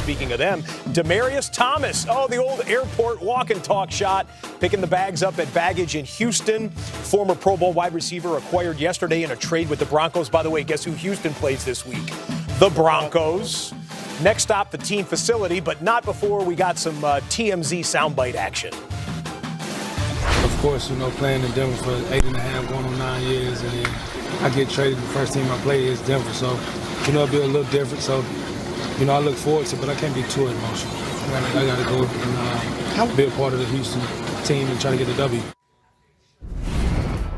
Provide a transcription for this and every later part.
speaking of them, Demaryius Thomas. Oh, the old airport walk and talk shot, picking the bags up at baggage in Houston. Former Pro Bowl wide receiver acquired yesterday in a trade with the Broncos. By the way, guess who Houston plays this week? The Broncos. Next stop, the team facility, but not before we got some TMZ soundbite action. Of course, playing in Denver for 8.5, going on 9 years, and then I get traded. The first team I play is Denver, so, it'll be a little different. So, I look forward to it, but I can't be too emotional. I got to go and be a part of the Houston team and try to get the W.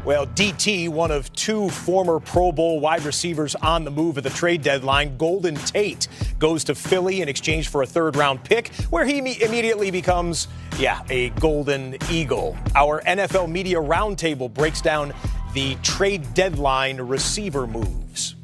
Well, DT, one of two former Pro Bowl wide receivers on the move at the trade deadline, Golden Tate, goes to Philly in exchange for a third-round pick, where he immediately becomes, a Golden Eagle. Our NFL Media Roundtable breaks down the trade deadline receiver moves.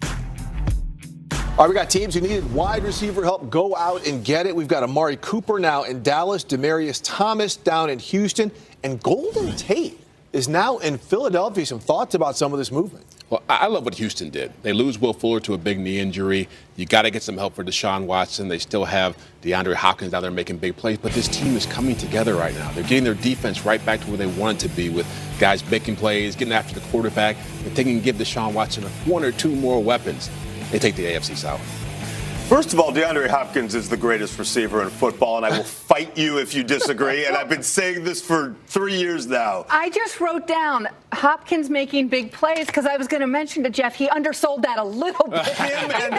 All right, we got teams who needed wide receiver help go out and get it. We've got Amari Cooper now in Dallas, Demaryius Thomas down in Houston, and Golden Tate is now in Philadelphia. Some thoughts about some of this movement? Well, I love what Houston did. They lose Will Fuller to a big knee injury. You got to get some help for Deshaun Watson. They still have DeAndre Hopkins out there making big plays, but this team is coming together right now. They're getting their defense right back to where they want it to be, with guys making plays, getting after the quarterback, and they can give Deshaun Watson one or two more weapons. They take the AFC South. First of all, DeAndre Hopkins is the greatest receiver in football, and I will fight you if you disagree. And I've been saying this for 3 years now. I just wrote down Hopkins making big plays because I was going to mention to Jeff he undersold that a little bit. Him and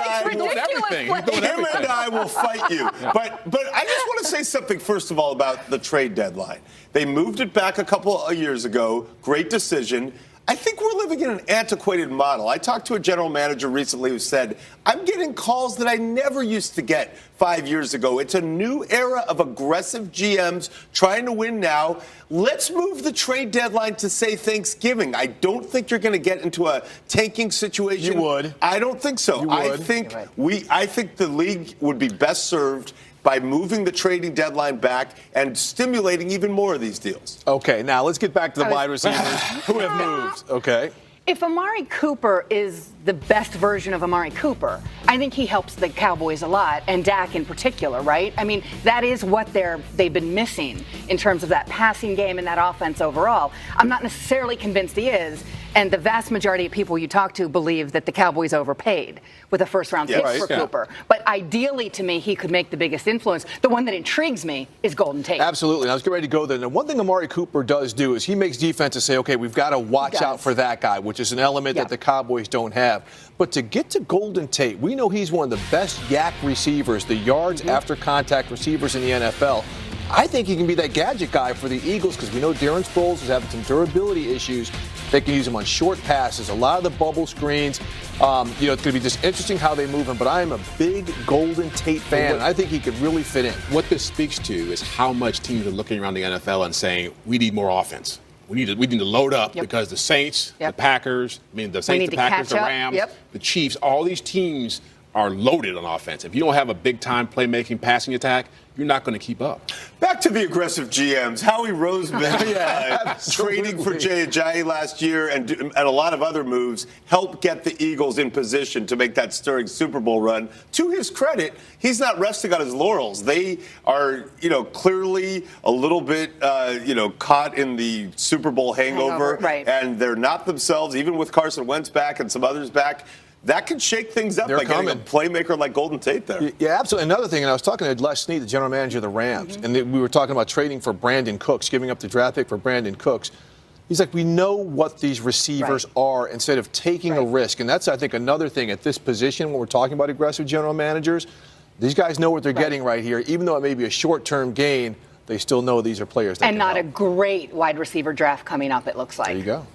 I will fight you. But I just want to say something, first of all, about the trade deadline. They moved it back a couple of years ago. Great decision. I think we're living in an antiquated model. I talked to a general manager recently who said, I'm getting calls that I never used to get 5 years ago. It's a new era of aggressive GMs trying to win now. Let's move the trade deadline to, say, Thanksgiving. I don't think you're going to get into a tanking situation. You would. I don't think so. You would. I think the league would be best served by moving the trading deadline back and stimulating even more of these deals. Okay, now let's get back to the wide receivers who have moved. Okay. If Amari Cooper is the best version of Amari Cooper, I think he helps the Cowboys a lot, and Dak in particular, right? I mean, that is what they've been missing in terms of that passing game and that offense overall. I'm not necessarily convinced he is, and the vast majority of people you talk to believe that the Cowboys overpaid with a first-round pick for Cooper. But ideally, to me, he could make the biggest influence. The one that intrigues me is Golden Tate. Absolutely. I was getting ready to go there. And one thing Amari Cooper does do is he makes defenses say, okay, we've got to watch out for that guy, which is an element that the Cowboys don't have. But to get to Golden Tate, we know he's one of the best yak receivers, the yards after contact receivers in the NFL. I think he can be that gadget guy for the Eagles because we know Darren Sproles is having some durability issues. They can use him on short passes, a lot of the bubble screens. It's going to be just interesting how they move him. But I am a big Golden Tate fan, and I think he could really fit in. What this speaks to is how much teams are looking around the NFL and saying, we need more offense. We need to load up because the Saints, the Packers, the Packers, the Rams, the Chiefs, all these teams are loaded on offense. If you don't have a big-time playmaking passing attack, you're not going to keep up. Back to the aggressive GMs. Howie Roseman trading for Jay Ajayi last year and a lot of other moves helped get the Eagles in position to make that stirring Super Bowl run. To his credit, he's not resting on his laurels. They are, clearly a little bit, caught in the Super Bowl hangover. Right. And they're not themselves, even with Carson Wentz back and some others back. That could shake things up by getting a playmaker like Golden Tate there. Yeah, absolutely. Another thing, and I was talking to Les Snead, the general manager of the Rams, and we were talking about trading for Brandon Cooks, giving up the draft pick for Brandon Cooks. He's like, we know what these receivers are instead of taking a risk. And that's, I think, another thing at this position when we're talking about aggressive general managers. These guys know what they're getting right here. Even though it may be a short-term gain, they still know these are players that and can not help. A great wide receiver draft coming up, it looks like. There you go.